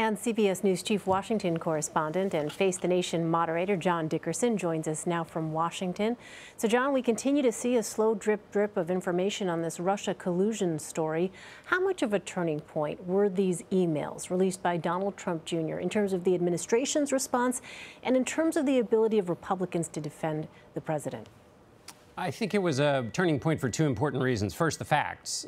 And CBS News Chief Washington correspondent and Face the Nation moderator John Dickerson joins us now from Washington. So, John, we continue to see a slow drip of information on this Russia collusion story. How much of a turning point were these emails released by Donald Trump Jr. in terms of the administration's response and in terms of the ability of Republicans to defend the president? I think it was a turning point for two important reasons. First, the facts.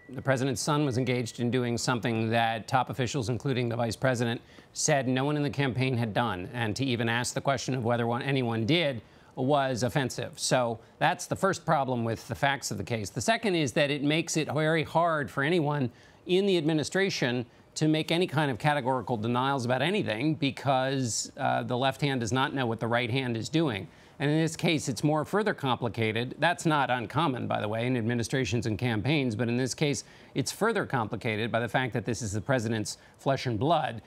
The president's son was engaged in doing something that top officials, including the vice president, said no one in the campaign had done. And to even ask the question of whether anyone did was offensive. So that's the first problem with the facts of the case. The second is that it makes it very hard for anyone in the administration to make any kind of categorical denials about anything because the left hand does not know what the right hand is doing. And in this case, it's further complicated. That's not uncommon, by the way, in administrations and campaigns. But in this case, it's further complicated by the fact that this is the president's flesh and blood,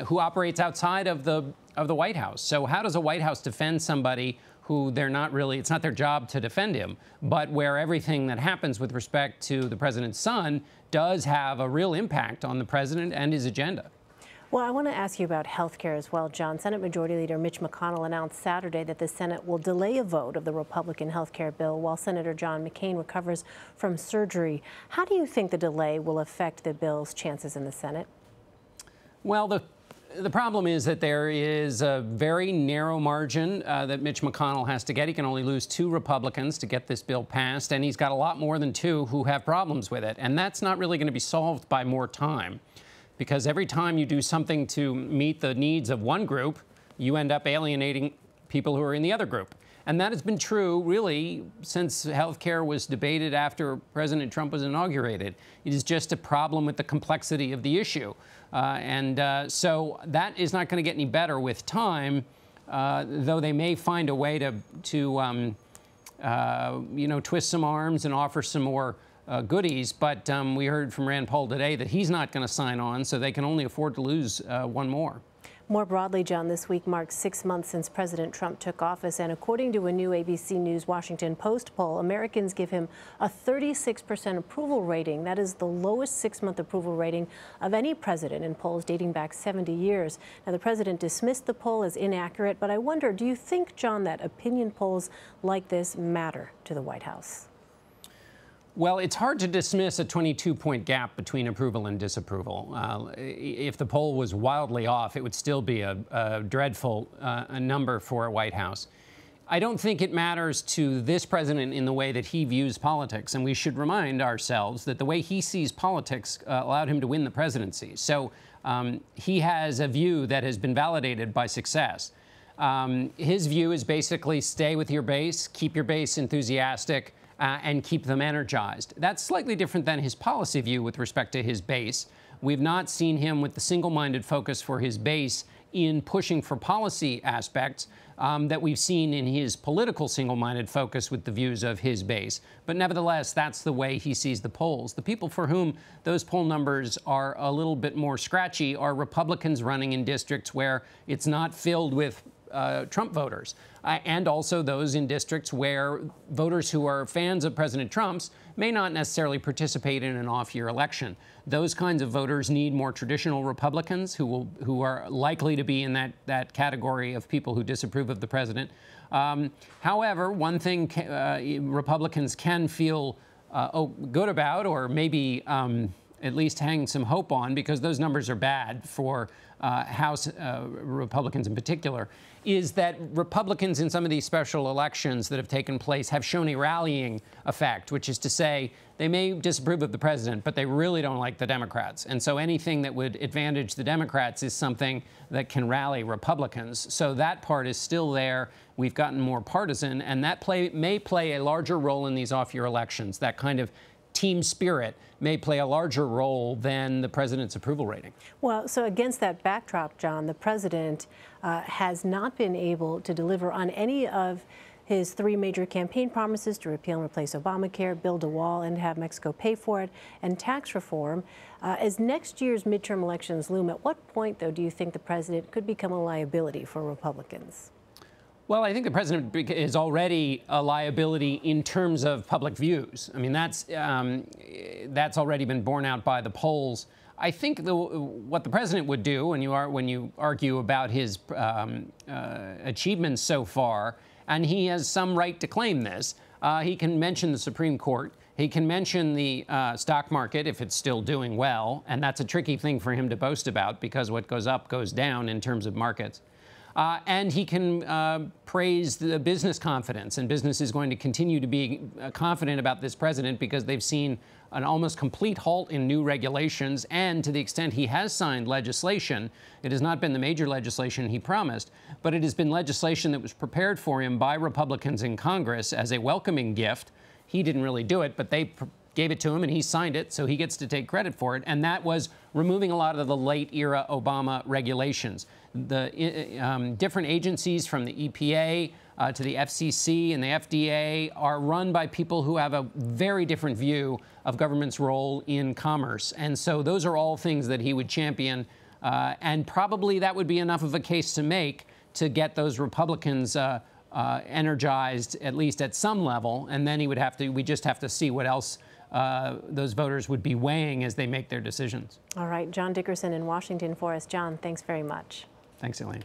who operates outside of the White House. So how does a White House defend somebody who it's not their job to defend him, but where everything that happens with respect to the president's son does have a real impact on the president and his agenda? Well, I want to ask you about health care as well, John. Senate Majority Leader Mitch McConnell announced Saturday that the Senate will delay a vote of the Republican health care bill while Senator John McCain recovers from surgery. How do you think the delay will affect the bill's chances in the Senate? Well, the problem is that there is a very narrow margin that Mitch McConnell has to get. He can only lose 2 Republicans to get this bill passed, and he's got a lot more than 2 who have problems with it. And that's not really going to be solved by more time. Because every time you do something to meet the needs of one group, you end up alienating people who are in the other group. And that has been true, really, since health care was debated after President Trump was inaugurated. It is just a problem with the complexity of the issue. So that is not going to get any better with time, though they may find a way to twist some arms and offer some more goodies, but we heard from Rand Paul today that he's not going to sign on, so they can only afford to lose one more. More broadly, John, this week marks 6 months since President Trump took office, and according to a new ABC News Washington Post poll, Americans give him a 36% approval rating. That is the lowest 6-month approval rating of any president in polls dating back 70 years. Now, the president dismissed the poll as inaccurate, but I wonder, do you think, John, that opinion polls like this matter to the White House? Well, it's hard to dismiss a 22-point gap between approval and disapproval. If the poll was wildly off, it would still be a dreadful number for a White House. I don't think it matters to this president in the way that he views politics. And we should remind ourselves that the way he sees politics allowed him to win the presidency. So he has a view that has been validated by success. His view is basically stay with your base, keep your base enthusiastic, and keep them energized. That's slightly different than his policy view with respect to his base. We've not seen him with the single-minded focus for his base in pushing for policy aspects that we've seen in his political single-minded focus with the views of his base. But nevertheless, that's the way he sees the polls. The people for whom those poll numbers are a little bit more scratchy are Republicans running in districts where it's not filled with Trump voters, and also those in districts where voters who are fans of President Trump's may not necessarily participate in an off-year election. Those kinds of voters need more traditional Republicans who are likely to be in that category of people who disapprove of the president. However, one thing Republicans can feel good about, or maybe at least hang some hope on, because those numbers are bad for House Republicans in particular, is that Republicans in some of these special elections that have taken place have shown a rallying effect, which is to say they may disapprove of the president, but they really don't like the Democrats. And so anything that would advantage the Democrats is something that can rally Republicans. So that part is still there. We've gotten more partisan, and that may play a larger role in these off-year elections. That kind of team spirit may play a larger role than the president's approval rating. Well, so against that backdrop, John, the president has not been able to deliver on any of his 3 major campaign promises: to repeal and replace Obamacare, build a wall and have Mexico pay for it, and tax reform. As next year's midterm elections loom, at what point, though, do you think the president could become a liability for Republicans? Well, I think the president is already a liability in terms of public views. I mean, that's already been borne out by the polls. I think what the president would do when you argue about his achievements so far, and he has some right to claim this, he can mention the Supreme Court. He can mention the stock market if it's still doing well, and that's a tricky thing for him to boast about because what goes up goes down in terms of markets. And he can praise the business confidence, and business is going to continue to be confident about this president because they've seen an almost complete halt in new regulations, and to the extent he has signed legislation, it has not been the major legislation he promised, but it has been legislation that was prepared for him by Republicans in Congress as a welcoming gift. He didn't really do it, but they gave it to him and he signed it, so he gets to take credit for it. And that was removing a lot of the late-era Obama regulations. The different agencies from the EPA to the FCC and the FDA are run by people who have a very different view of government's role in commerce. And so those are all things that he would champion. And probably that would be enough of a case to make to get those Republicans energized, at least at some level. And then we just have to see what else those voters would be weighing as they make their decisions. All right, John Dickerson in Washington for us. John, thanks very much. Thanks, Elaine.